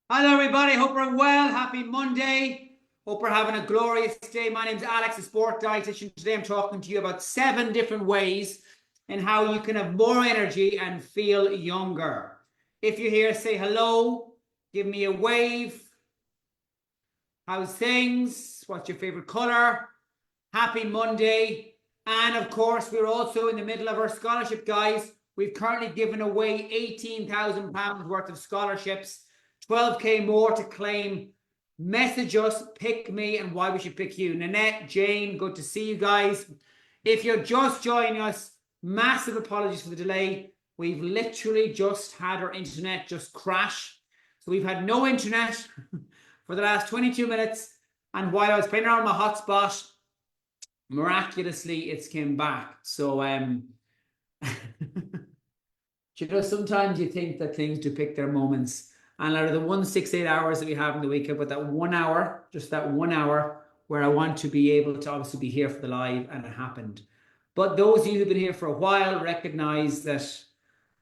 Hello, everybody. Hope we're well. Happy Monday. Hope we're having a glorious day. My name's Alex, a sport dietitian. Today I'm talking to you about 7 different ways in how you can have more energy and feel younger. If you're here, say hello. Give me a wave. How's things? What's your favorite color? Happy Monday. And of course, we're also in the middle of our scholarship, guys. We've currently given away £18,000 worth of scholarships, 12k more to claim. Message us, pick me, and why we should pick you. Nanette, Jane, good to see you guys. If you're just joining us, massive apologies for the delay. We've literally just had our internet just crash. So we've had no internet for the last 22 minutes. And while I was playing around my hotspot, miraculously it's came back. So sometimes you think that things do pick their moments, and out of the 168 hours that we have in the week, but that 1 hour, just that 1 hour where I want to be able to obviously be here for the live, and it happened. But those of you who've been here for a while recognize that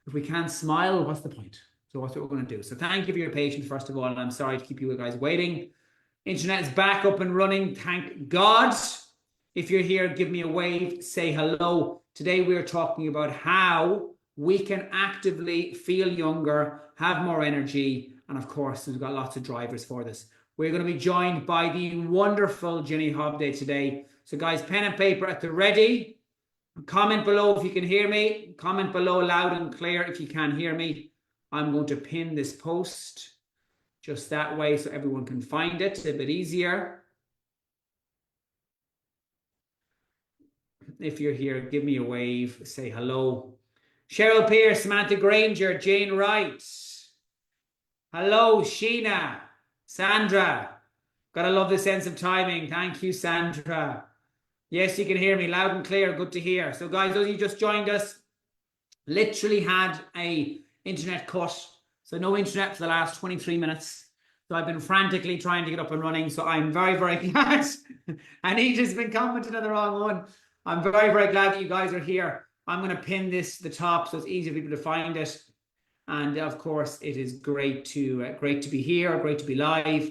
if we can't smile, what's the point? So what's what we're going to do? So thank you for your patience, first of all, and I'm sorry to keep you guys waiting. Internet is back up and running, thank God. If you're here, give me a wave, say hello. Today we are talking about how we can actively feel younger, have more energy, and of course, we've got lots of drivers for this. We're going to be joined by the wonderful Ginny Hobday today. So guys, pen and paper at the ready. Comment below if you can hear me. Comment below loud and clear if you can hear me. I'm going to pin this post just that way so everyone can find it a bit easier. If you're here, give me a wave, say hello. Cheryl Pierce, Samantha Granger, Jane Wright. Hello, Sheena, Sandra. Gotta love the sense of timing. Thank you, Sandra. Yes, you can hear me loud and clear. Good to hear. So guys, those of you just joined us, literally had a internet cut. So no internet for the last 23 minutes. So I've been frantically trying to get up and running. So I'm very, very glad. Anita's been commenting on the wrong one. I'm very, very glad that you guys are here. I'm going to pin this to the top so it's easy for people to find it. And of course, it is great to be here, great to be live.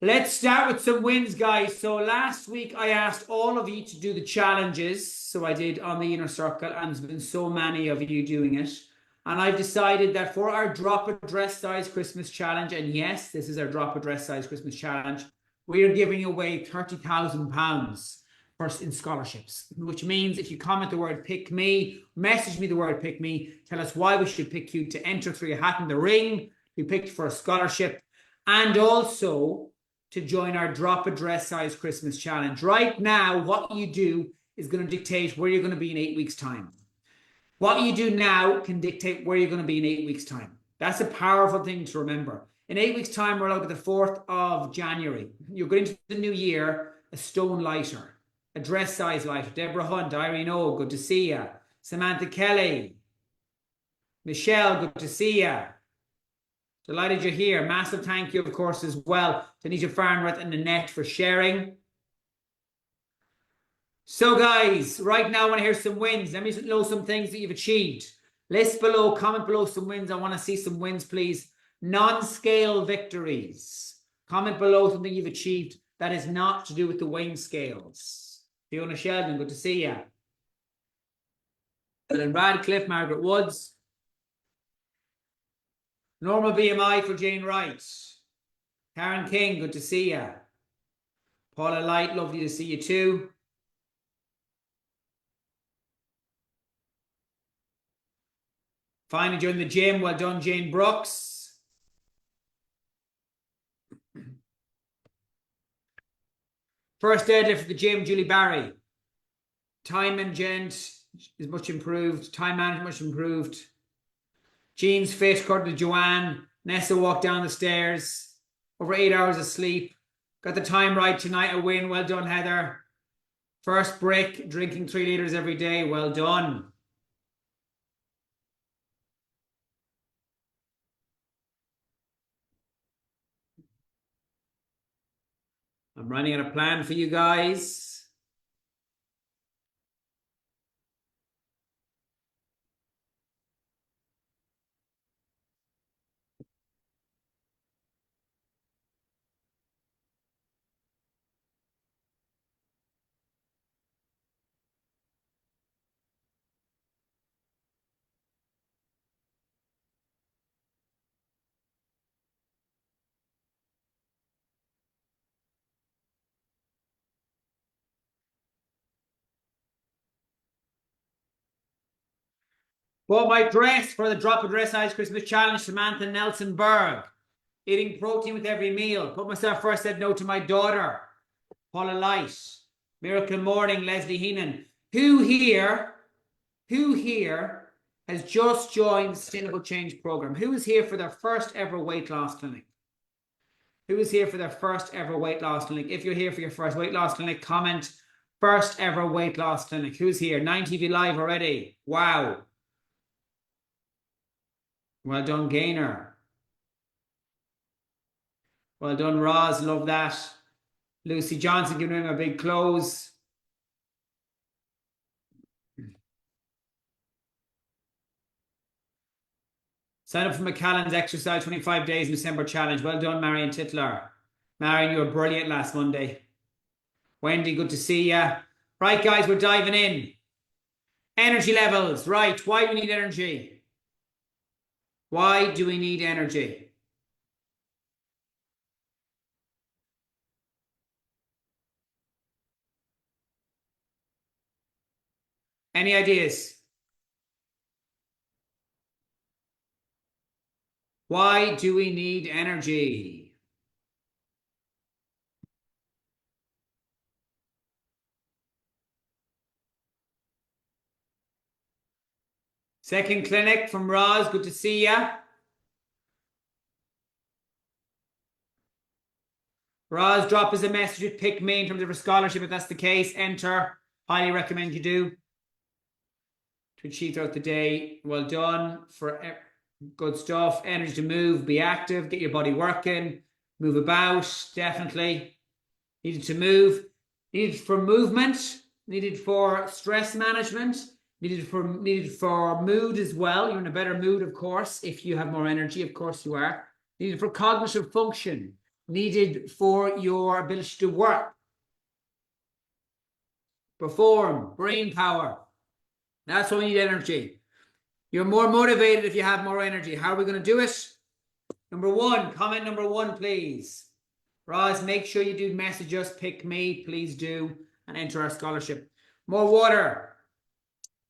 Let's start with some wins, guys. So last week I asked all of you to do the challenges. So I did on the inner circle, and there's been so many of you doing it. And I've decided that for our drop a dress size Christmas challenge, and yes, this is our drop a dress size Christmas challenge, we are giving away £30,000 first in scholarships, which means if you comment the word pick me, message me the word pick me, tell us why we should pick you to enter through your hat in the ring, be picked for a scholarship, and also to join our drop a dress size Christmas challenge. Right now, what you do is going to dictate where you're going to be in 8 weeks' time. What you do now can dictate where you're going to be in 8 weeks' time. That's a powerful thing to remember. In 8 weeks' time, we're looking at the 4th of January. You're going into the new year a stone lighter, a dress size lighter. Deborah Hunt, Irene O, good to see you. Samantha Kelly. Michelle, good to see you. Delighted you're here. Massive thank you, of course, as well to Nisha Farnworth and Nanette for sharing. So, guys, right now I want to hear some wins. Let me know some things that you've achieved. List below, comment below some wins. I want to see some wins, please. Non-scale victories. Comment below something you've achieved that is not to do with the weighing scales. Fiona Sheldon, good to see you. Ellen Radcliffe, Margaret Woods. Normal BMI for Jane Wright. Karen King, good to see you. Paula Light, lovely to see you too. Finally joined the gym. Well done, Jane Brooks. First deadlift for the gym, Julie Barry. Time and gent is much improved. Time management much improved. Jean's fit, according to Joanne. Nessa walked down the stairs. Over 8 hours of sleep. Got the time right tonight, a win. Well done, Heather. First brick, drinking 3 litres every day. Well done. I'm running out a plan for you guys. Bought my dress for the Drop a Dress Size Christmas Challenge, Samantha Nelson Berg. Eating protein with every meal. Put myself first, said no to my daughter. Paula Light. Miracle Morning, Leslie Heenan. Who here has just joined the Sustainable Change Program? Who is here for their first ever weight loss clinic? Who is here for their first ever weight loss clinic? If you're here for your first weight loss clinic, comment first ever weight loss clinic. Who's here? 9TV Live already. Wow. Well done, Gaynor. Well done, Roz. Love that. Lucy Johnson giving him a big close. Sign up for McCallan's Exercise 25 Days in December Challenge. Well done, Marion Titler. Marion, you were brilliant last Monday. Wendy, good to see you. Right, guys, we're diving in. Energy levels. Right, why do we need energy? Why do we need energy? Any ideas? Why do we need energy? Second clinic from Roz, good to see you. Roz, drop us a message with Pick Me in terms of a scholarship. If that's the case, enter. Highly recommend you do. To achieve throughout the day. Well done for good stuff. Energy to move, be active, get your body working, move about, definitely. Needed to move. Needed for movement, needed for stress management, needed for mood as well. You're in a better mood, of course, if you have more energy, of course you are. Needed for cognitive function, needed for your ability to work, perform, brain power. That's why we need energy. You're more motivated if you have more energy. How are we going to do it? Number one, comment number one, please. Roz, make sure you do message us, Pick Me, please do, and enter our scholarship. More water.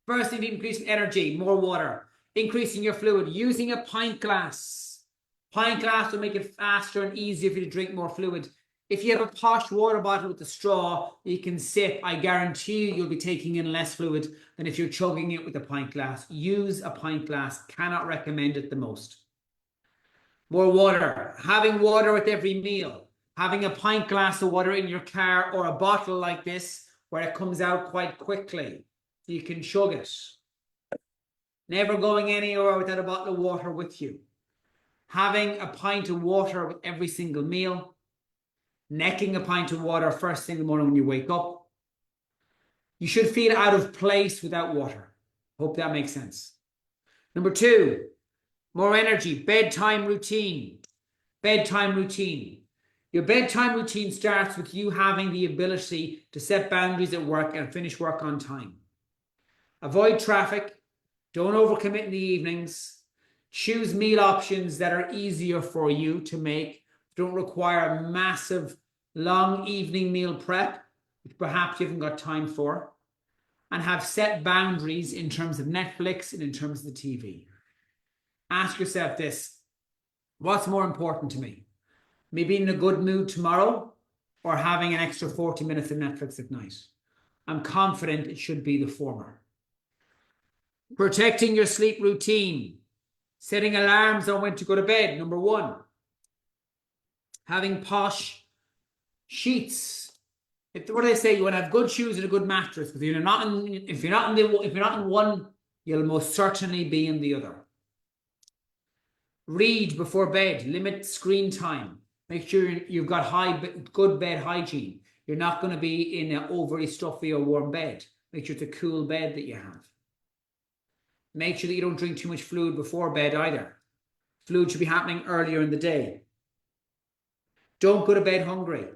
First thing to increase energy, more water. Increasing your fluid, using a pint glass. Pint glass will make it faster and easier for you to drink more fluid. If you have a posh water bottle with a straw, you can sip. I guarantee you'll be taking in less fluid than if you're chugging it with a pint glass. Use a pint glass. Cannot recommend it the most. More water. Having water with every meal. Having a pint glass of water in your car or a bottle like this where it comes out quite quickly. You can chug it. Never going anywhere without a bottle of water with you. Having a pint of water with every single meal. Necking a pint of water first thing in the morning when you wake up. You should feel out of place without water. Hope that makes sense. Number two, more energy. Bedtime routine. Bedtime routine. Your bedtime routine starts with you having the ability to set boundaries at work and finish work on time. Avoid traffic. Don't overcommit in the evenings. Choose meal options that are easier for you to make. Don't require a massive, long evening meal prep, which perhaps you haven't got time for. And have set boundaries in terms of Netflix and in terms of the TV. Ask yourself this. What's more important to me? Me being in a good mood tomorrow or having an extra 40 minutes of Netflix at night? I'm confident it should be the former. Protecting your sleep routine. Setting alarms on when to go to bed. Number one. Having posh sheets. What do they say? You want to have good shoes and a good mattress. Because if you're not in one, you'll most certainly be in the other. Read before bed. Limit screen time. Make sure you've got good bed hygiene. You're not going to be in an overly stuffy or warm bed. Make sure it's a cool bed that you have. Make sure that you don't drink too much fluid before bed either. Fluid should be happening earlier in the day. Don't go to bed hungry.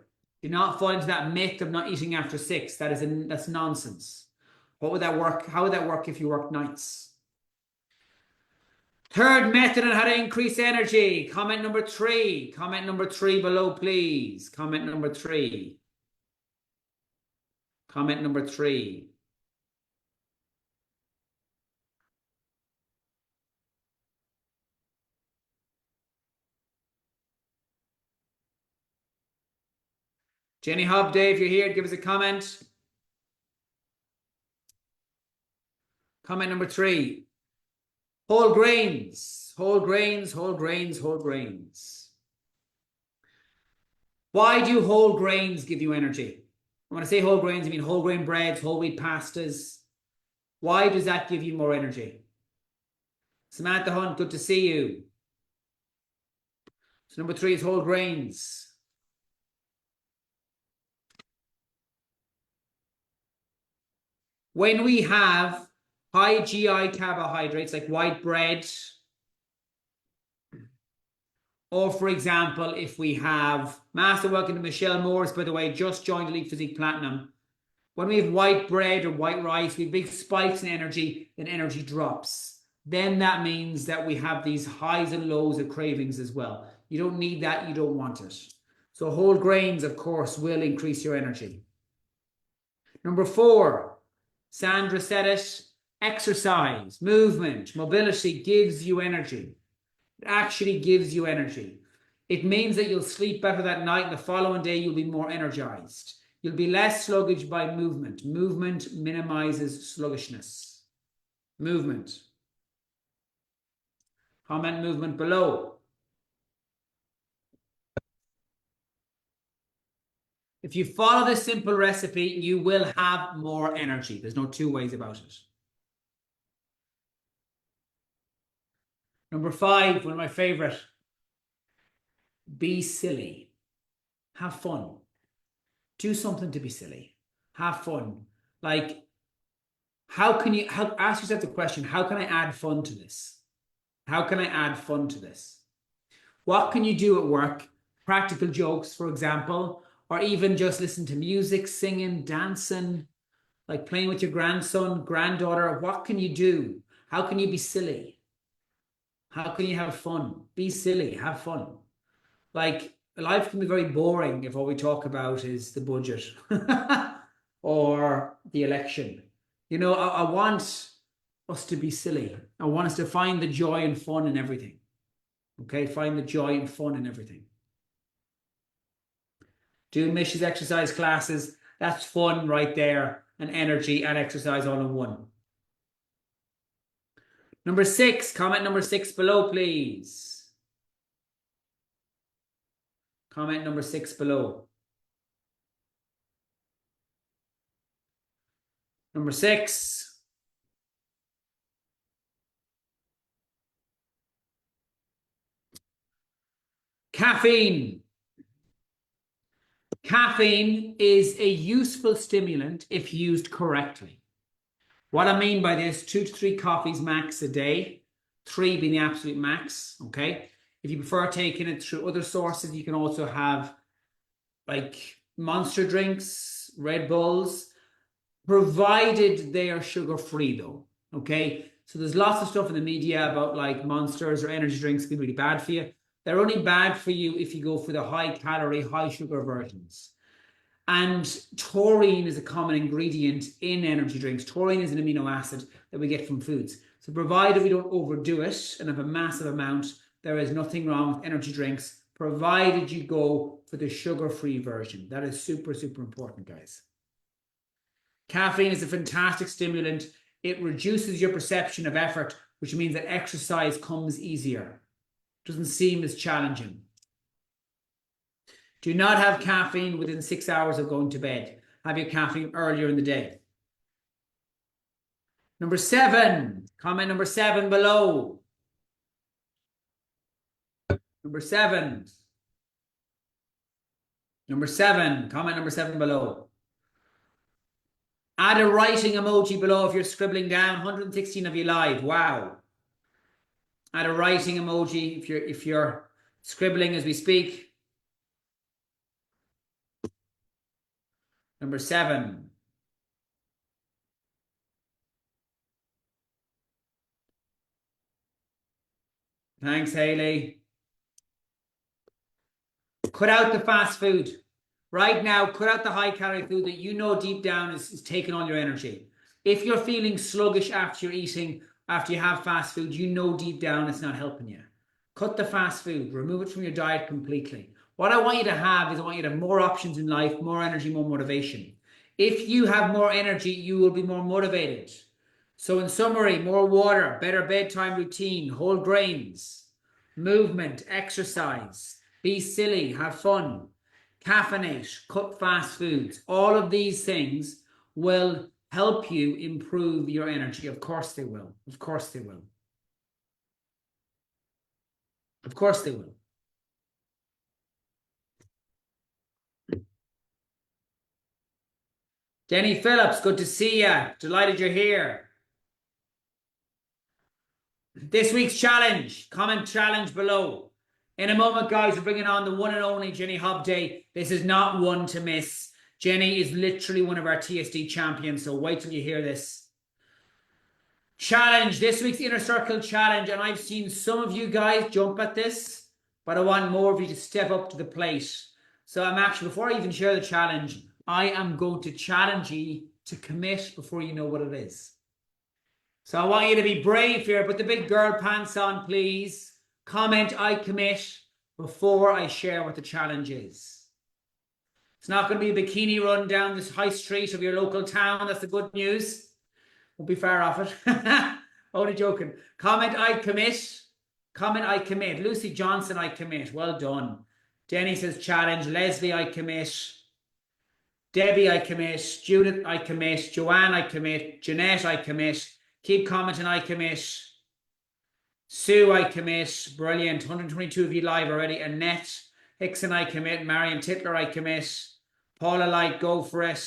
Do not fall into that myth of not eating after 6. That's nonsense. What would that work? How would that work if you work nights? Third method on how to increase energy. Comment number 3. Comment number 3 below, please. Comment number 3. Comment number 3. Jenny Hobday, if you're here, give us a comment. Comment number 3. Whole grains, whole grains, whole grains, whole grains. Why do whole grains give you energy? When I say whole grains, I mean whole grain breads, whole wheat pastas. Why does that give you more energy? Samantha Hunt, good to see you. So number 3 is whole grains. When we have high GI carbohydrates like white bread, or for example, if we have, massive welcome to Michelle Morris, by the way, just joined Elite Physique Platinum. When we have white bread or white rice, we have big spikes in energy, then energy drops. Then that means that we have these highs and lows of cravings as well. You don't need that, you don't want it. So whole grains, of course, will increase your energy. Number 4, Sandra said it, exercise, movement, mobility gives you energy. It actually gives you energy. It means that you'll sleep better that night and the following day you'll be more energized. You'll be less sluggish by movement. Movement minimizes sluggishness. Movement. Comment movement below. If you follow this simple recipe, you will have more energy. There's no two ways about it. Number 5, one of my favorite. Be silly. Have fun. Do something to be silly. Have fun. Like, ask yourself the question, how can I add fun to this? How can I add fun to this? What can you do at work? Practical jokes, for example, or even just listen to music, singing, dancing, like playing with your grandson, granddaughter. What can you do? How can you be silly? How can you have fun? Be silly, have fun. Like, life can be very boring if all we talk about is the budget or the election. You know, I want us to be silly. I want us to find the joy and fun in everything. Okay, find the joy and fun in everything. Doing Mish's exercise classes, that's fun right there, and energy and exercise all in one. Number 6, comment number 6 below, please. Comment number 6 below. Number 6. Caffeine. Caffeine is a useful stimulant if used correctly. What I mean by this, 2 to 3 coffees max a day, 3 being the absolute max, okay? If you prefer taking it through other sources, you can also have like Monster drinks, Red Bulls, provided they are sugar-free though, okay? So there's lots of stuff in the media about like Monsters or energy drinks being really bad for you. They're only bad for you if you go for the high-calorie, high-sugar versions. And taurine is a common ingredient in energy drinks. Taurine is an amino acid that we get from foods. So provided we don't overdo it and have a massive amount, there is nothing wrong with energy drinks, provided you go for the sugar-free version. That is super, super important, guys. Caffeine is a fantastic stimulant. It reduces your perception of effort, which means that exercise comes easier. It doesn't seem as challenging. Do not have caffeine within 6 hours of going to bed. Have your caffeine earlier in the day. Number 7, comment number 7 below. Number 7. Number 7, comment number 7 below. Add a writing emoji below if you're scribbling down. 116 of you live. Wow. Add a writing emoji if you're scribbling as we speak. Number 7. Thanks, Haley. Cut out the fast food. Right now, cut out the high-calorie food that you know deep down is taking all your energy. If you're feeling sluggish after you're eating, after you have fast food, you know deep down it's not helping you. Cut the fast food. Remove it from your diet completely. What I want you to have is I want you to have more options in life, more energy, more motivation. If you have more energy, you will be more motivated. So in summary, more water, better bedtime routine, whole grains, movement, exercise, be silly, have fun, caffeinate, cut fast foods. All of these things will help you improve your energy. Of course they will. Of course they will. Of course they will. Denny Phillips, good to see you. Delighted you're here. This week's challenge, comment challenge below. In a moment, guys, we're bringing on the one and only Jenny Hobday. This is not one to miss. Jenny is literally one of our TSD champions, so wait till you hear this. Challenge, this week's Inner Circle challenge, and I've seen some of you guys jump at this, but I want more of you to step up to the plate. So I'm actually, before I even share the challenge, I am going to challenge you to commit before you know what it is. So I want you to be brave here. Put the big girl pants on, please. Comment, I commit, before I share what the challenge is. It's not going to be a bikini run down this high street of your local town. That's the good news. Won't be far off it. Only joking. Comment, I commit. Comment, I commit. Lucy Johnson, I commit. Well done. Denny says challenge. Leslie, I commit. Debbie, I commit. Judith, I commit. Joanne, I commit. Jeanette, I commit. Keep commenting, I commit. Sue, I commit. Brilliant. 122 of you live already. Annette Hickson, I commit. Marion Titler, I commit. Paula Light, go for it.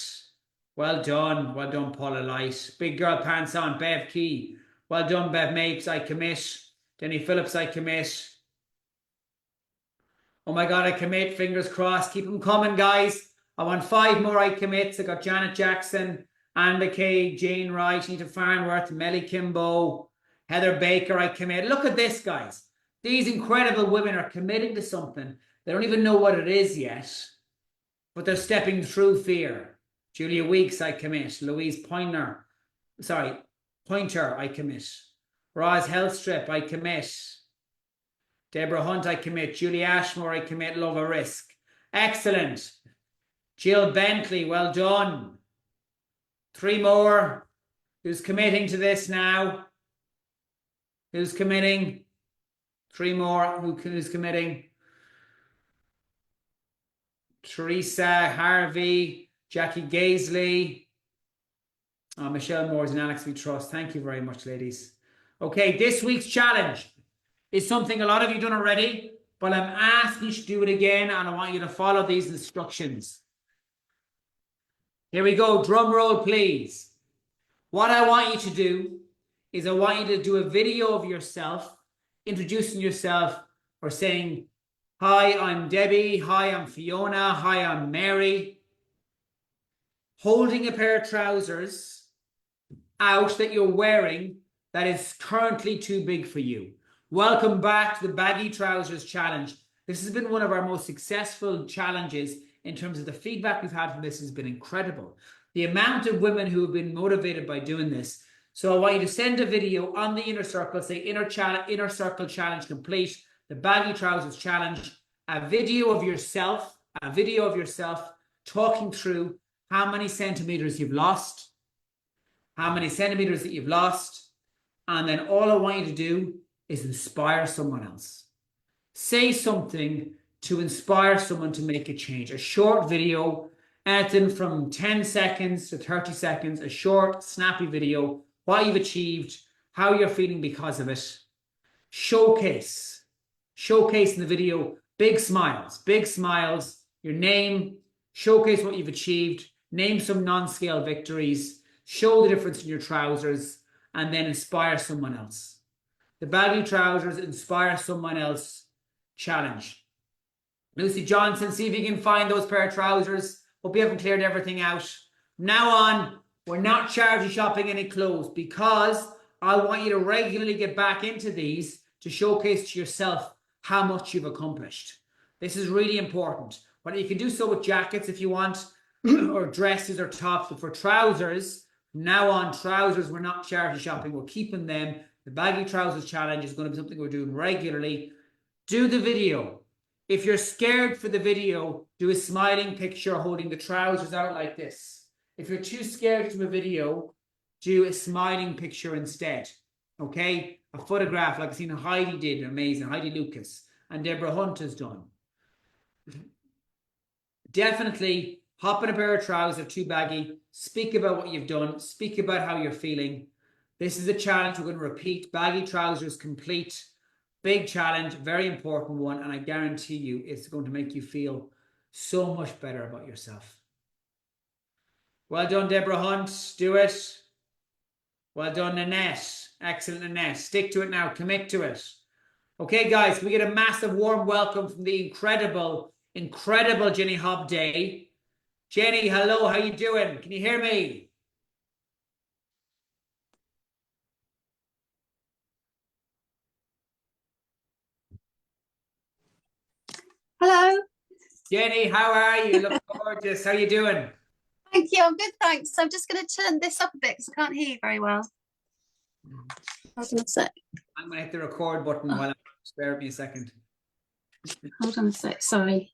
Well done. Well done, Paula Light. Big girl pants on. Bev Key. Well done, Bev Mapes, I commit. Denny Phillips, I commit. Oh my God, I commit. Fingers crossed. Keep them coming, guys. I want 5 more I commits. I got Janet Jackson, Anne McKay, Jane Wright, Nita Farnworth, Melly Kimbo, Heather Baker, I commit. Look at this, guys. These incredible women are committing to something. They don't even know what it is yet, but they're stepping through fear. Julia Weeks, I commit. Louise Pointer, I commit. Roz Hellstrip, I commit. Deborah Hunt, I commit. Julie Ashmore, I commit. Love a Risk. Excellent. Jill Bentley, well done. 3 more. Who's committing to this now? Who's committing? 3 more. Who's committing? Teresa Harvey, Jackie Gaisley, Michelle Moores and Alex We Trust. Thank you very much, ladies. Okay, this week's challenge is something a lot of you done already, but I'm asking you to do it again, and I want you to follow these instructions. Here we go. Drum roll, please. What I want you to do is I want you to do a video of yourself, introducing yourself or saying, hi, I'm Debbie. Hi, I'm Fiona. Hi, I'm Mary. Holding a pair of trousers out that you're wearing that is currently too big for you. Welcome back to the Baggy Trousers Challenge. This has been one of our most successful challenges in terms of the feedback we've had from this has been incredible. The amount of women who have been motivated by doing this. So I want you to send a video on the Inner Circle, say Inner Circle Challenge complete, the Baggy Trousers Challenge, a video of yourself talking through how many centimeters you've lost, and then all I want you to do is inspire someone else. Say something to inspire someone to make a change. A short video, anything from 10 seconds to 30 seconds, a short, snappy video, what you've achieved, how you're feeling because of it. Showcase in the video, big smiles, your name, showcase what you've achieved, name some non-scale victories, show the difference in your trousers, and then inspire someone else. The Baggy Trousers Inspire Someone Else Challenge. Lucy Johnson, see if you can find those pair of trousers. Hope you haven't cleared everything out. From now on, we're not charity shopping any clothes because I want you to regularly get back into these to showcase to yourself how much you've accomplished. This is really important. But you can do so with jackets if you want, or dresses or tops. But for trousers, from now on, trousers, we're not charity shopping. We're keeping them. The Baggy Trousers Challenge is going to be something we're doing regularly. Do the video. If you're scared for the video, do a smiling picture holding the trousers out like this. If you're too scared to do a video, do a smiling picture instead. Okay? A photograph like I've seen Heidi did, amazing. Heidi Lucas and Deborah Hunt has done. Definitely hop in a pair of trousers, too baggy. Speak about what you've done. Speak about how you're feeling. This is a challenge we're going to repeat. Baggy trousers complete. Big challenge, very important one, and I guarantee you it's going to make you feel so much better about yourself. Well done, Deborah Hunt. Do it. Well done, Nanette. Excellent, Nanette. Stick to it now. Commit to it. Okay, guys, we get a massive warm welcome from the incredible Jenny Hobday. Jenny, hello. How you doing? Can you hear me? Hello. Jenny, how are you? You look gorgeous. How you doing? Thank you. I'm good, thanks. I'm just going to turn this up a bit because I can't hear you very well. Hold on a sec. I'm going to hit the record button while I'm... Spare me a second. Hold on a sec. Sorry.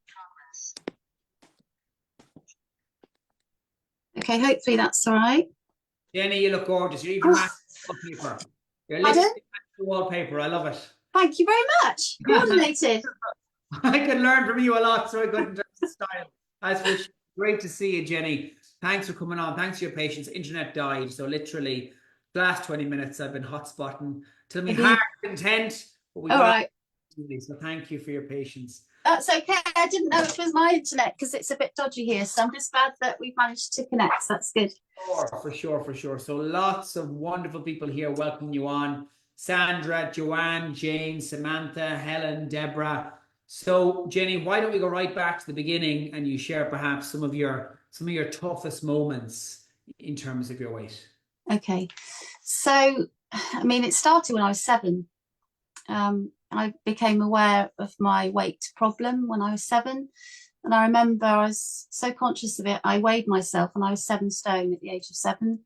Okay, hopefully that's all right. Jenny, you look gorgeous. You're even matching the wallpaper. You're literally the wallpaper. I love it. Thank you very much. Coordinated. I can learn from you a lot, so I got in terms of style. That's for sure. Great to see you, Jenny. Thanks for coming on. Thanks for your patience. Internet died, so literally the last 20 minutes I've been hotspotting till my heart content. But we got it. So thank you for your patience. That's okay. I didn't know it was my internet because it's a bit dodgy here, so I'm just glad that we've managed to connect. So that's good. For sure. So lots of wonderful people here welcoming you on. Sandra, Joanne, Jane, Samantha, Helen, Deborah. So Jenny, why don't we go right back to the beginning and you share perhaps some of your toughest moments in terms of your weight? Okay. So, I mean, it started when I was 7. I became aware of my weight problem when I was 7. And I remember I was so conscious of it. I weighed myself and I was 7 stone at the age of 7.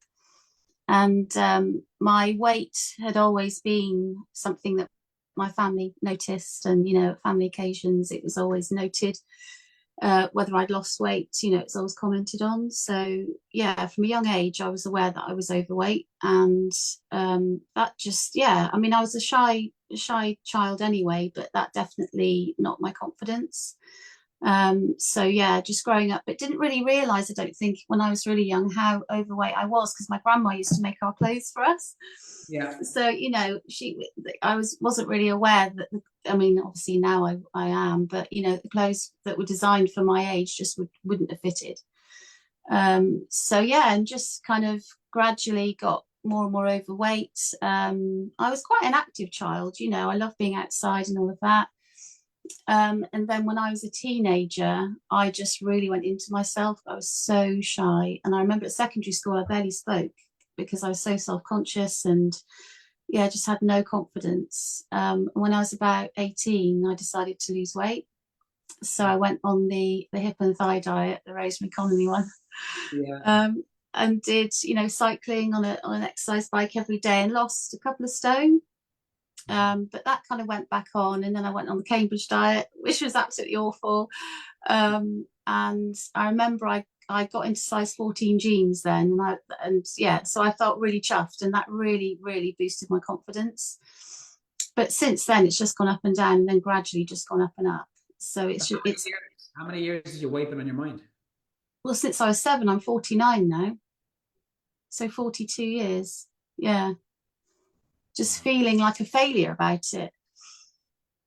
And my weight had always been something that my family noticed. And, you know, at family occasions, it was always noted. Whether I'd lost weight, you know, it's always commented on. So yeah, from a young age, I was aware that I was overweight, and that just, yeah, I mean, I was a shy child anyway, but that definitely knocked my confidence. So yeah, just growing up, but didn't really realize, I don't think, when I was really young, how overweight I was, because my grandma used to make our clothes for us. Yeah. So, you know, I wasn't really aware that, I mean, obviously now I am, but, you know, the clothes that were designed for my age just wouldn't have fitted. So yeah, and just kind of gradually got more and more overweight. I was quite an active child, you know, I loved being outside and all of that. And then when I was a teenager, I just really went into myself. I was so shy. And I remember at secondary school, I barely spoke because I was so self-conscious and yeah, just had no confidence. When I was about 18, I decided to lose weight. So I went on the hip and thigh diet, the Rosemary Conley one. Yeah. And did, you know, cycling on an exercise bike every day and lost a couple of stone. But that kind of went back on, and then I went on the Cambridge diet, which was absolutely awful. And I remember I got into size 14 jeans then, and yeah, so I felt really chuffed, and that really, really boosted my confidence. But since then, it's just gone up and down, and then gradually just gone up and up. So How many years has your weight been on your mind? Well, since I was 7, I'm 49 now. So 42 years. Yeah. Just feeling like a failure about it.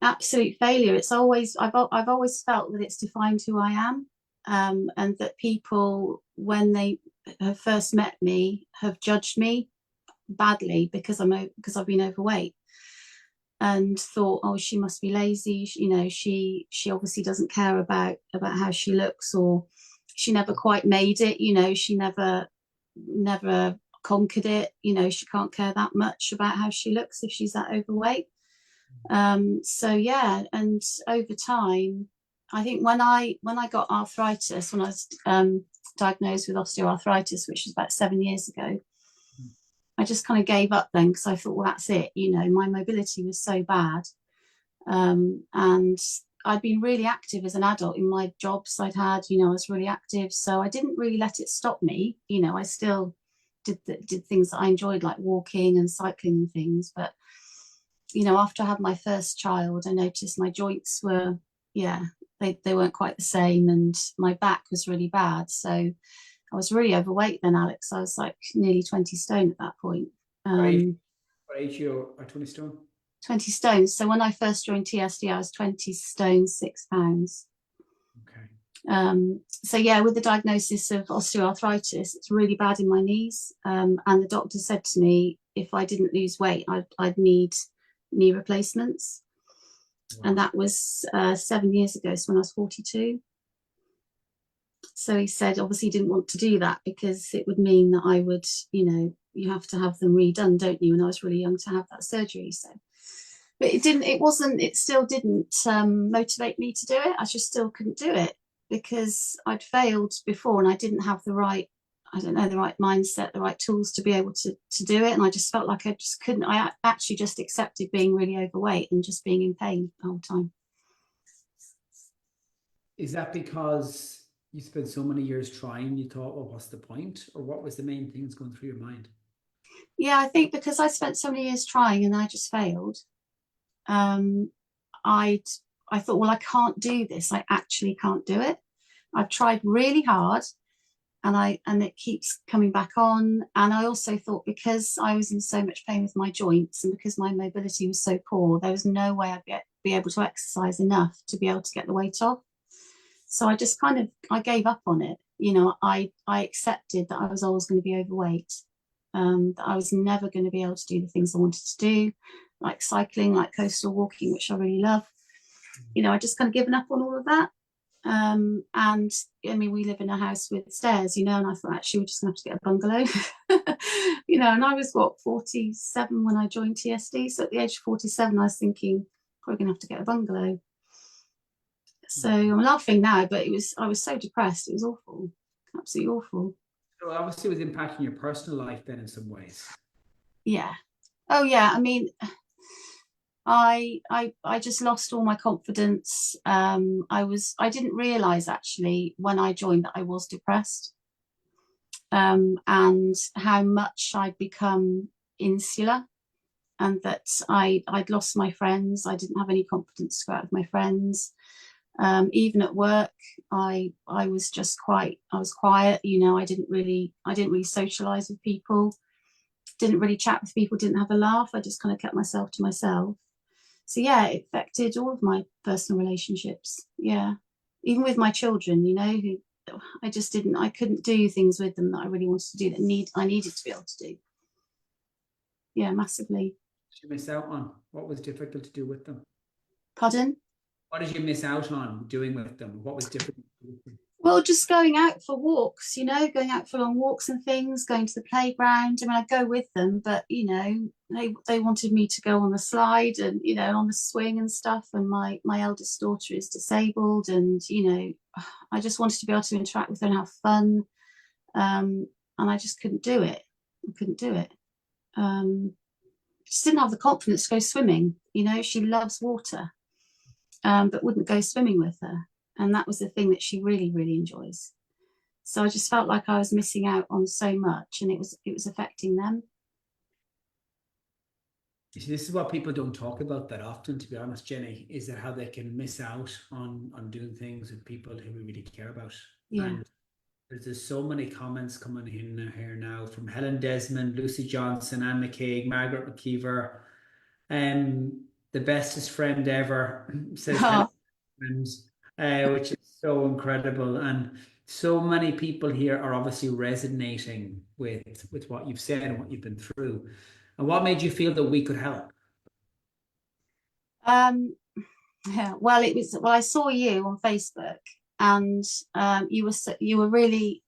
Absolute failure. It's always, I've always felt that it's defined who I am. And that people, when they have first met me, have judged me badly because I've been overweight, and thought, oh, she must be lazy. You know, she obviously doesn't care about how she looks, or she never quite made it. You know, she never conquered it. You know, she can't care that much about how she looks if she's that overweight. So yeah, and over time, I think when I got arthritis, when I was diagnosed with osteoarthritis, which was about 7 years ago, I just kind of gave up then, because I thought, well, that's it. You know, my mobility was so bad, and I'd been really active as an adult in my jobs I'd had, you know, I was really active. So I didn't really let it stop me. You know, I still did things that I enjoyed, like walking and cycling and things. But, you know, after I had my first child, I noticed my joints were, yeah, they weren't quite the same, and my back was really bad. So I was really overweight then, Alex. I was like nearly 20 stone at that point. What age you are? 20 stone? 20 stone. So when I first joined TSD, I was 20 stone, 6 pounds. Okay. So yeah, with the diagnosis of osteoarthritis, it's really bad in my knees. And the doctor said to me, if I didn't lose weight, I'd need knee replacements. Wow. And that was 7 years ago, so when I was 42. So he said, obviously, he didn't want to do that because it would mean that I would, you know, you have to have them redone, don't you? And I was really young to have that surgery. So, but it still didn't motivate me to do it. I just still couldn't do it because I'd failed before and I didn't have the right, I don't know, the right mindset, the right tools to be able to do it. And I just felt like I just couldn't. I actually just accepted being really overweight and just being in pain the whole time. Is that because you spent so many years trying, you thought, well, what's the point? Or what was the main things going through your mind? Yeah, I think because I spent so many years trying and I just failed, I thought, well, I can't do this. I actually can't do it. I've tried really hard and it keeps coming back on. And I also thought because I was in so much pain with my joints and because my mobility was so poor, there was no way I'd be able to exercise enough to be able to get the weight off. So I just I gave up on it. You know, I accepted that I was always going to be overweight, that I was never going to be able to do the things I wanted to do, like cycling, like coastal walking, which I really love. You know, I just kind of given up on all of that. And I mean, we live in a house with stairs, you know, and I thought actually we're just gonna have to get a bungalow. You know, and I was 47 when I joined TSD. So at the age of 47, I was thinking, probably gonna have to get a bungalow. So I'm laughing now, but I was so depressed. It was awful, absolutely awful. So obviously it was impacting your personal life then in some ways. Yeah. Oh yeah. I mean, I just lost all my confidence. I didn't realize actually when I joined that I was depressed, and how much I'd become insular, and that I'd lost my friends. I didn't have any confidence to go out with my friends. Even at work, I was just I was quiet. You know, I didn't really socialize with people. Didn't really chat with people. Didn't have a laugh. I just kind of kept myself to myself. So yeah, it affected all of my personal relationships. Yeah, even with my children, you know, who I couldn't do things with them that I really wanted to do I needed to be able to do. Yeah, massively. Did you miss out on? What was difficult to do with them? Pardon? What did you miss out on doing with them? What was difficult to do with them? Well, just going out for walks, you know, going out for long walks and things, going to the playground. I mean, I'd go with them, but, you know, they wanted me to go on the slide and, you know, on the swing and stuff. And my eldest daughter is disabled and, you know, I just wanted to be able to interact with her and have fun. And I just couldn't do it. I couldn't do it. Just didn't have the confidence to go swimming. You know, she loves water, but wouldn't go swimming with her. And that was the thing that she really, really enjoys. So I just felt like I was missing out on so much, and it was affecting them. You see, this is what people don't talk about that often, to be honest, Jenny, is that how they can miss out on doing things with people who we really care about. Yeah. And there's so many comments coming in here now from Helen Desmond, Lucy Johnson, Anne McCaig, Margaret McKeever. The bestest friend ever, says Helen Desmond. Which is so incredible, and so many people here are obviously resonating with what you've said and what you've been through. And what made you feel that we could help? Yeah, well, I saw you on Facebook, and you were really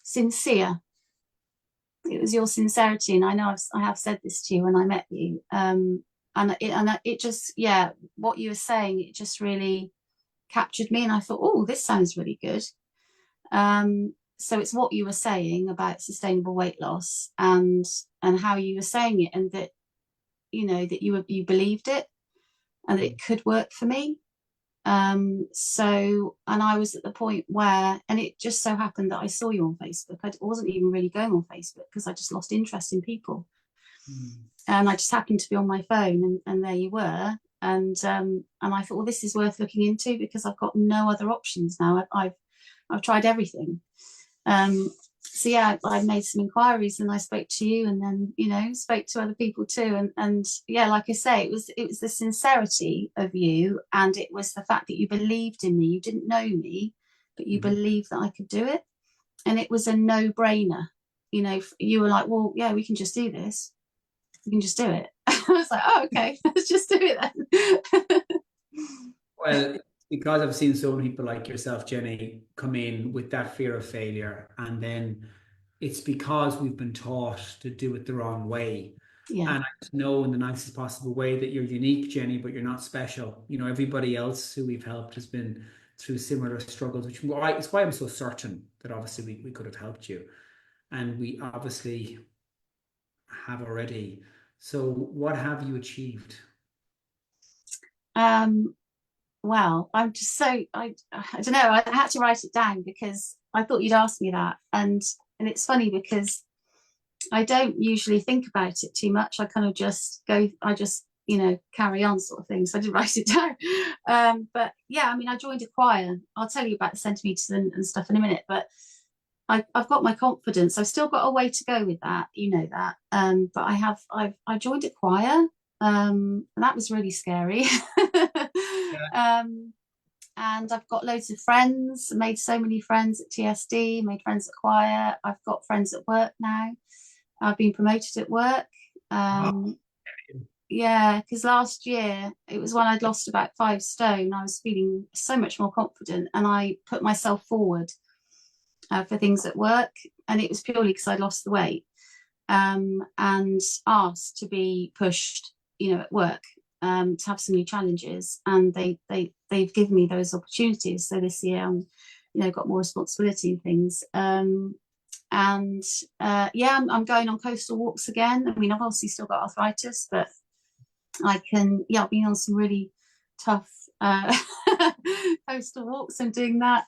sincere. It was your sincerity, and I know I have said this to you when I met you. And it just, yeah, what you were saying, it just really captured me, and I thought, oh, this sounds really good. So it's what you were saying about sustainable weight loss and how you were saying it, and that, you know, that you believed it and that it could work for me. So, and I was at the point where, and it just so happened that I saw you on Facebook. I wasn't even really going on Facebook because I just lost interest in people. And I just happened to be on my phone, and there you were. And I thought, well, this is worth looking into because I've got no other options now. I've tried everything. So yeah, I made some inquiries and I spoke to you, and then, you know, spoke to other people too. And yeah, like I say, it was the sincerity of you, and it was the fact that you believed in me. You didn't know me, but you believed that I could do it. And it was a no-brainer. You know, you were like, well, yeah, we can just do this. We can just do it. I was like, oh, okay, let's just do it then. Well, because I've seen so many people like yourself, Jenny, come in with that fear of failure, and then it's because we've been taught to do it the wrong way. Yeah. And I know in the nicest possible way that you're unique, Jenny, but you're not special. You know, everybody else who we've helped has been through similar struggles, which it's why I'm so certain that obviously we could have helped you. And we obviously have already. So what have you achieved? Well, I'm just so I don't know. I had to write it down because I thought you'd ask me that, and it's funny because I don't usually think about it too much. I kind of just go. I just, you know, carry on sort of thing. So I didn't write it down. But yeah, I mean, I joined a choir. I'll tell you about the centimeters and stuff in a minute. But I've got my confidence. I've still got a way to go with that. You know that. But I joined a choir. And that was really scary. And I've got loads of friends, made so many friends at TSD, made friends at choir. I've got friends at work now. I've been promoted at work. Wow. Yeah, because last year it was when I'd lost about 5 stone. I was feeling so much more confident, and I put myself forward for things at work, and it was purely because I'd lost the weight, and asked to be pushed, you know, at work, to have some new challenges, and they've given me those opportunities. So this year, you know, got more responsibility and things. And yeah, I'm going on coastal walks again. I mean, I've obviously still got arthritis, but I can, yeah, I've been on some really tough coastal walks and doing that.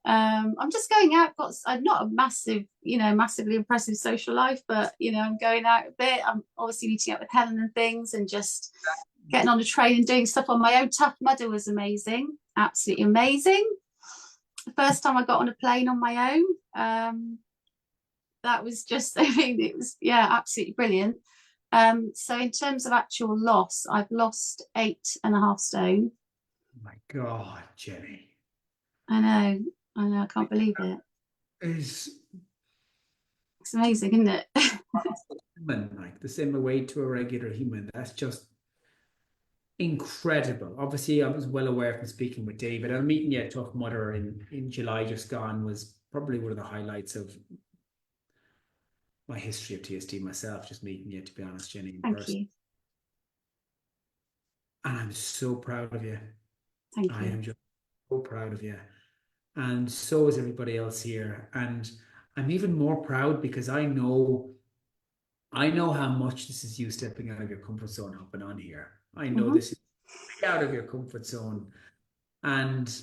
I'm just going out. I'm not a massive, you know, massively impressive social life, but you know, I'm going out a bit. I'm obviously meeting up with Helen and things, and just getting on a train and doing stuff on my own. Tough Mudder was amazing, absolutely amazing. The first time I got on a plane on my own, that was just, I mean, it was, yeah, absolutely brilliant. So in terms of actual loss, I've lost 8.5 stone. Oh my God, Jenny. I know, I can't believe it. It's amazing, isn't it? human, like the same way to a regular human. That's just incredible. Obviously, I was well aware from speaking with David. I'm meeting you at Tough Mudder in July just gone was probably one of the highlights of my history of TSD myself, just meeting you, to be honest, Jenny, in Thank person. you. And I'm so proud of you. Thank I you. am just so proud of you. And so is everybody else here. And I'm even more proud because I know how much this is you stepping out of your comfort zone, hopping on here. I know this is out of your comfort zone. And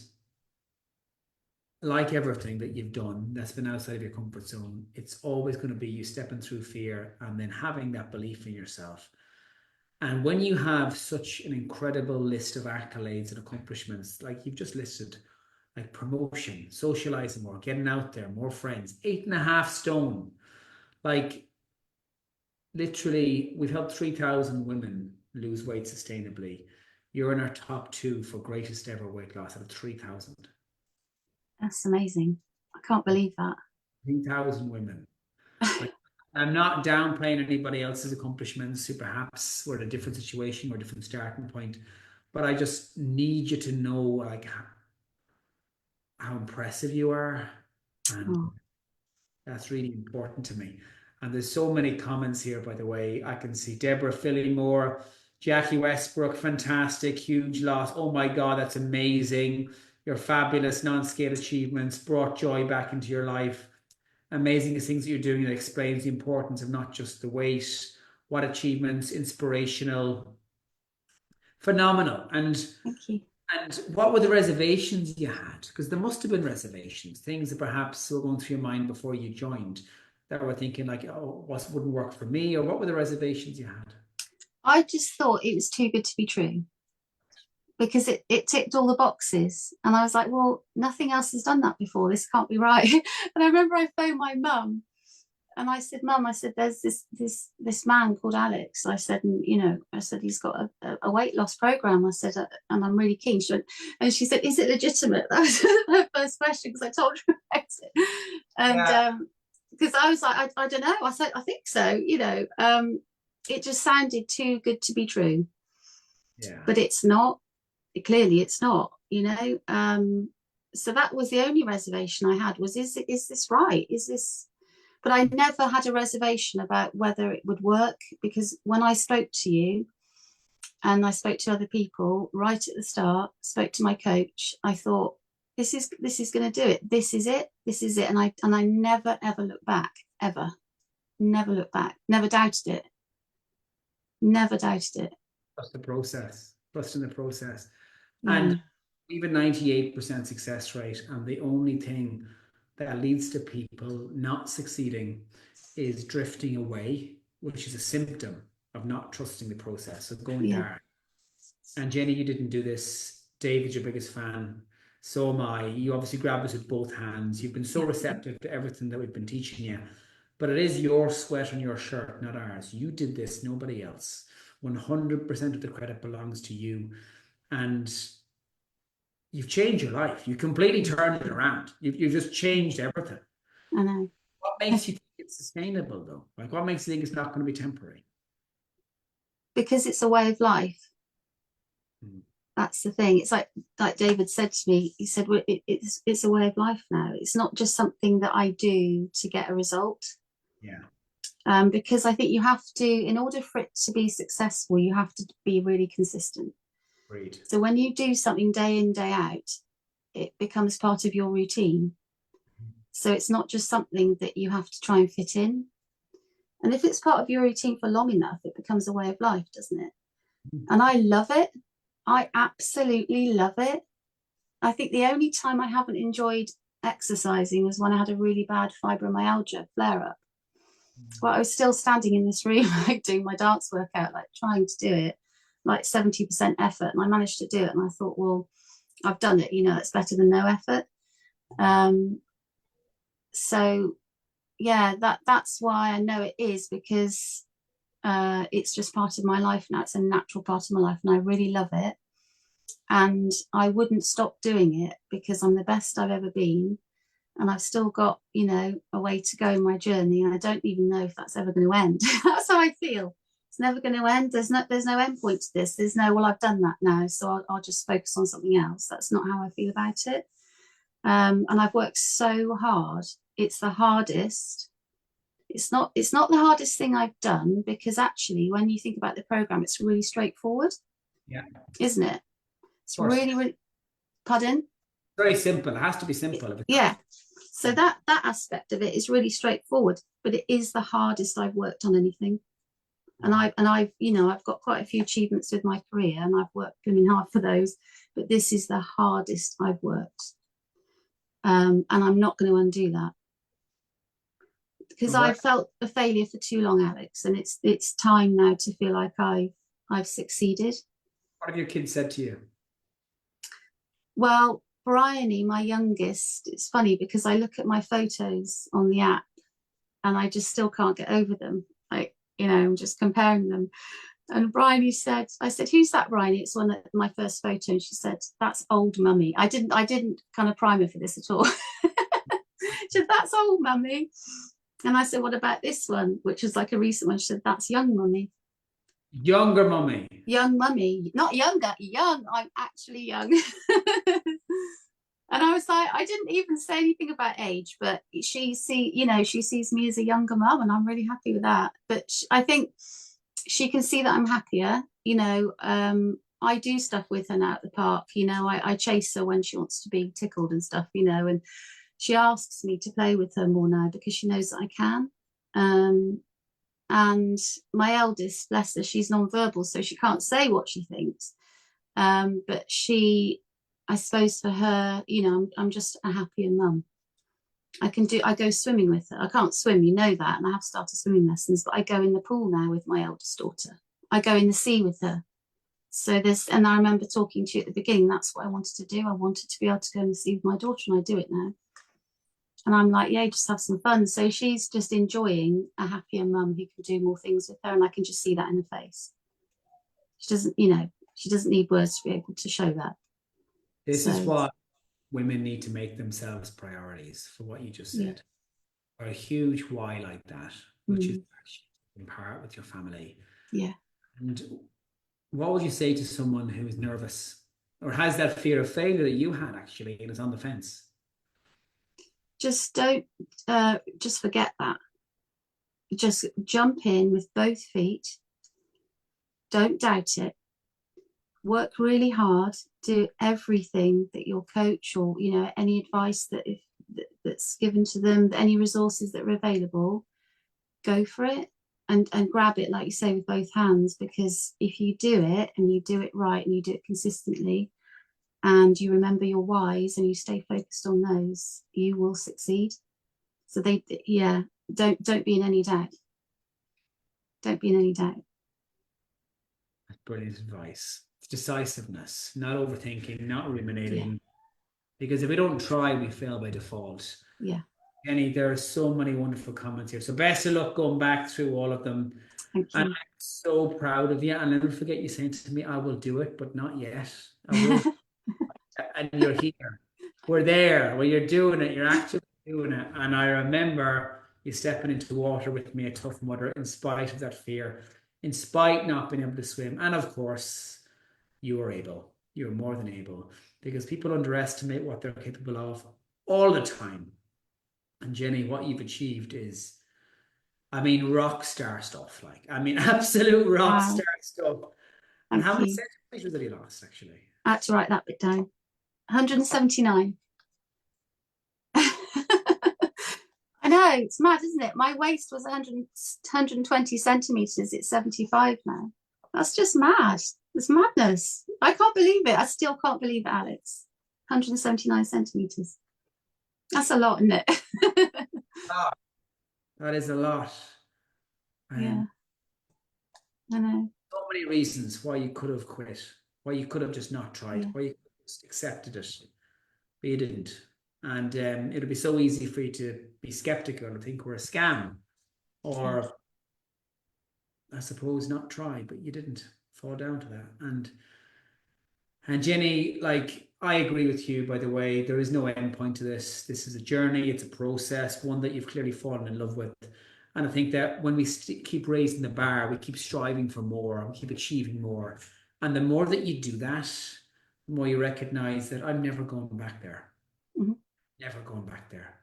like everything that you've done that's been outside of your comfort zone, it's always going to be you stepping through fear and then having that belief in yourself. And when you have such an incredible list of accolades and accomplishments, like you've just listed, like promotion, socializing more, getting out there, more friends, 8.5 stone, like literally, we've helped 3,000 women lose weight sustainably. You're in our top 2 for greatest ever weight loss out of 3,000. That's amazing. I can't believe that. 3,000 women. Like, I'm not downplaying anybody else's accomplishments who perhaps were in a different situation or a different starting point, but I just need you to know like how impressive you are, and that's really important to me. And there's so many comments here, by the way. I can see Deborah Phillymore, Jackie Westbrook, fantastic, huge loss. Oh my God, that's amazing. Your fabulous non-scale achievements brought joy back into your life. Amazing things that you're doing that explains the importance of not just the weight, what achievements, inspirational, phenomenal. And Thank you. And what were the reservations you had? Because there must have been reservations, things that perhaps were going through your mind before you joined that were thinking like, oh, what wouldn't work for me, or what were the reservations you had? I just thought it was too good to be true because it ticked all the boxes. And I was like, well, nothing else has done that before. This can't be right. And I remember I phoned my mum and I said, Mum, I said, there's this man called Alex. I said, and you know, I said he's got a weight loss program. I said, and I'm really keen. She said, is it legitimate? That was her first question because I told her about it. And because I was like, I don't know. I said, I think so. You know, it just sounded too good to be true. Yeah. But it's not. Clearly, it's not. You know. So that was the only reservation I had was, is this right? Is this? But I never had a reservation about whether it would work because when I spoke to you and I spoke to other people right at the start, spoke to my coach, I thought this is going to do it. This is it. And I never ever looked back ever. Never looked back. Never doubted it. Never doubted it. Trust the process. Trust in the process. Yeah. And even 98% success rate, and the only thing that leads to people not succeeding is drifting away, which is a symptom of not trusting the process, of going dark. And Jenny, you didn't do this. David's your biggest fan. So am I. You obviously grab us with both hands. You've been so receptive to everything that we've been teaching you. But it is your sweat on your shirt, not ours. You did this, nobody else. 100% of the credit belongs to you. And you've changed your life. You completely turned it around. You've just changed everything. I know. What makes you think it's sustainable, though? Like, what makes you think it's not going to be temporary? Because it's a way of life. That's the thing. It's like David said to me. He said, well, it's a way of life now. It's not just something that I do to get a result. Yeah. Because I think you have to, in order for it to be successful, you have to be really consistent. Great. So when you do something day in, day out, it becomes part of your routine. So it's not just something that you have to try and fit in. And if it's part of your routine for long enough, it becomes a way of life, doesn't it? And I love it. I absolutely love it. I think the only time I haven't enjoyed exercising was when I had a really bad fibromyalgia flare up. Well, I was still standing in this room, like doing my dance workout, like trying to do it, like 70% effort. And I managed to do it. And I thought, well, I've done it, you know, it's better than no effort. So yeah, that's why I know it is, because it's just part of my life now. It's a natural part of my life and I really love it. And I wouldn't stop doing it because I'm the best I've ever been. And I've still got, you know, a way to go in my journey. And I don't even know if that's ever going to end. That's how I feel. It's never going to end. There's no end point to this. There's no, well, I've done that now, so I'll just focus on something else. That's not how I feel about it. And I've worked so hard. It's the hardest. It's not the hardest thing I've done, because actually, when you think about the program, it's really straightforward. Yeah. Isn't it? It's really, really, pardon? Very simple. It has to be simple. Yeah. So that aspect of it is really straightforward, but it is the hardest I've worked on anything. And I've, you know, I've got quite a few achievements with my career and I've worked blooming hard for those, but this is the hardest I've worked. And I'm not going to undo that. Because I felt a failure for too long, Alex, and it's time now to feel like I've succeeded. What have your kids said to you? Well, Bryony, my youngest, it's funny because I look at my photos on the app and I just still can't get over them. Like, you know, I'm just comparing them. And Bryony said, I said, who's that, Bryony? It's one of my first photo. And she said, that's old mummy. I didn't kind of prime her for this at all. She said, that's old mummy. And I said, what about this one? Which was like a recent one. She said, that's young mummy. Younger mummy. Young mummy. Not younger, young. I'm actually young. And I was like, I didn't even say anything about age, but she sees me as a younger mum, and I'm really happy with that. But I think she can see that I'm happier. You know, I do stuff with her now at the park. You know, I chase her when she wants to be tickled and stuff, you know, and she asks me to play with her more now because she knows that I can. And my eldest, bless her, she's non-verbal, so she can't say what she thinks. But I suppose for her, I'm just a happier mum. I go swimming with her. I can't swim, you know that, and I have started swimming lessons, but I go in the pool now with my eldest daughter. I go in the sea with her. So and I remember talking to you at the beginning, that's what I wanted to do. I wanted to be able to go in the sea with my daughter, and I do it now. And I'm like, yeah, just have some fun. So she's just enjoying a happier mum who can do more things with her, and I can just see that in her face. She doesn't need words to be able to show that. This is what women need to make themselves priorities, for what you just said. Or a huge why like that, which is actually in part with your family. Yeah. And what would you say to someone who is nervous or has that fear of failure that you had actually and is on the fence? Just don't, just forget that. Just jump in with both feet. Don't doubt it. Work really hard. Do everything that your coach or, any advice that's given to them, any resources that are available, go for it and grab it, like you say, with both hands, because if you do it and you do it right and you do it consistently and you remember your whys and you stay focused on those, you will succeed. So don't be in any doubt. Don't be in any doubt. That's brilliant advice. It's decisiveness, not overthinking, not ruminating. Because if we don't try, we fail by default. Yeah. Jenny, there are so many wonderful comments here. So best of luck going back through all of them. Thank you. And I'm so proud of you. And never forget you saying to me, I will do it, but not yet. I will. And you're here. We're there. Well, you're doing it. You're actually doing it. And I remember you stepping into water with me at Tough Mudder in spite of that fear, in spite not being able to swim. And of course, you were able. You're more than able, because people underestimate what they're capable of all the time. And Jenny, what you've achieved is, rock star stuff. Absolute rock star stuff. And how many centimeters have you lost, actually? I had to write that bit down. 179. I know, it's mad, isn't it? My waist was 120 centimeters. It's 75 now. That's just mad. It's madness. I can't believe it. I still can't believe it, Alex. 179 centimeters. That's a lot, isn't it? That is a lot. Yeah. I know. So many reasons why you could have quit, why you could have just not tried, why you could have just accepted it, but you didn't. And it'll be so easy for you to be skeptical and think we're a scam, or I suppose not try, but you didn't fall down to that. And Jenny, I agree with you, by the way. There is no end point to this. This is a journey. It's a process, one that you've clearly fallen in love with. And I think that when we keep raising the bar, we keep striving for more, we keep achieving more. And the more that you do that, the more you recognize that I'm never going back there. Never going back there.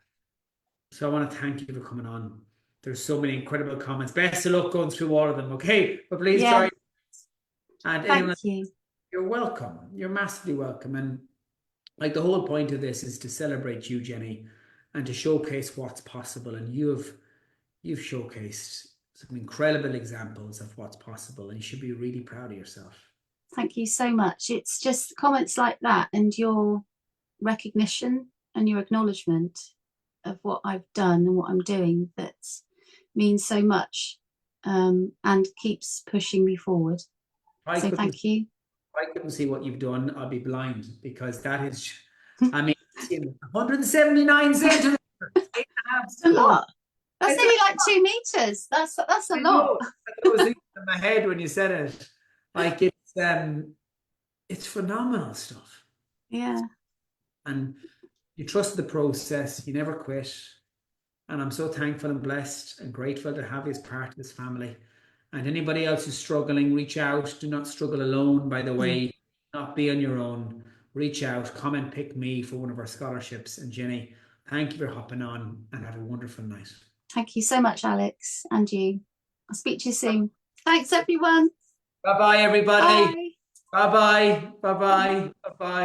So I want to thank you for coming on. There's so many incredible comments. Best of luck going through all of them, okay? But please try. And thank you. You're welcome. You're massively welcome. And the whole point of this is to celebrate you, Jenny, and to showcase what's possible. And you've showcased some incredible examples of what's possible, and you should be really proud of yourself. Thank you so much. It's just comments like that and your recognition and your acknowledgement of what I've done and what I'm doing that means so much, and keeps pushing me forward. So thank you. If I couldn't see what you've done, I'd be blind, because that is, 179 centimeters. That's a lot. That's nearly like 2 meters. That's a lot. I was thinking in my head when you said it. It's phenomenal stuff. Yeah. And you trust the process. You never quit. And I'm so thankful and blessed and grateful to have you as part of this family. And anybody else who's struggling, reach out. Do not struggle alone, by the way. Not be on your own. Reach out. Come and pick me for one of our scholarships. And Jenny, thank you for hopping on, and have a wonderful night. Thank you so much, Alex, and you. I'll speak to you soon. Thanks, everyone. Bye-bye, everybody. Bye-bye. Bye-bye. Bye-bye.